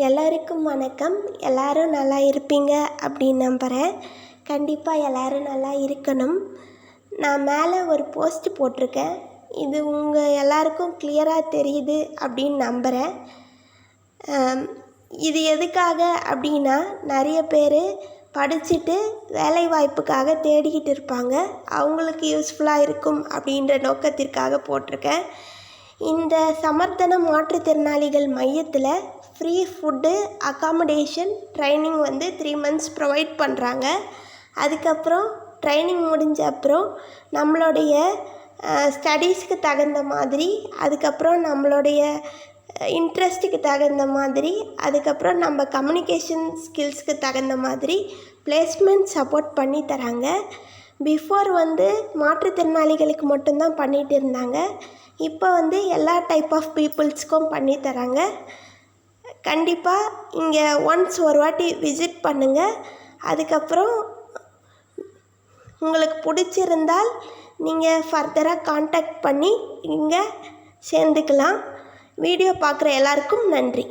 எல்லாருக்கும் வணக்கம். எல்லோரும் நல்லா இருப்பீங்க அப்படின்னு நம்புகிறேன். கண்டிப்பாக எல்லோரும் நல்லா இருக்கணும். நான் மேலே ஒரு போஸ்ட் போட்டிருக்கேன். இது உங்கள் எல்லாருக்கும் கிளியராக தெரியுது அப்படின்னு நம்புகிறேன். இது எதுக்காக அப்படின்னா, நிறைய பேர் படிச்சுட்டு வேலைவாய்ப்புக்காக தேடிக்கிட்டு இருப்பாங்க. அவங்களுக்கு யூஸ்ஃபுல்லாக இருக்கும் அப்படின்ற நோக்கத்திற்காக போட்டிருக்கேன். இந்த சமர்த்தன மாற்றுத்திறனாளிகள் மையத்தில் free food, accommodation, training 3 months provide பண்ணுறாங்க. அதுக்கப்புறம் ட்ரைனிங் முடிஞ்ச அப்புறம் நம்மளுடைய ஸ்டடீஸ்க்கு தகுந்த மாதிரி, அதுக்கப்புறம் நம்மளுடைய இன்ட்ரெஸ்ட்டுக்கு தகுந்த மாதிரி, அதுக்கப்புறம் நம்ம கம்யூனிகேஷன் ஸ்கில்ஸ்க்கு தகுந்த மாதிரி பிளேஸ்மெண்ட் சப்போர்ட் பண்ணி தராங்க. பிஃபோர் மாற்றுத்திறனாளிகளுக்கு மட்டும்தான் பண்ணிகிட்டு இருந்தாங்க. இப்போ எல்லா டைப் ஆஃப் பீப்புள்ஸ்க்கும் பண்ணி தராங்க. கண்டிப்பாக இங்கே ஒன்ஸ் ஒரு வாட்டி விசிட் பண்ணுங்கள். அதுக்கப்புறம் உங்களுக்கு பிடிச்சிருந்தால் நீங்கள் ஃபர்தராக காண்டாக்ட் பண்ணி இங்கே சேர்ந்துக்கலாம். வீடியோ பார்க்குற எல்லாருக்கும் நன்றி.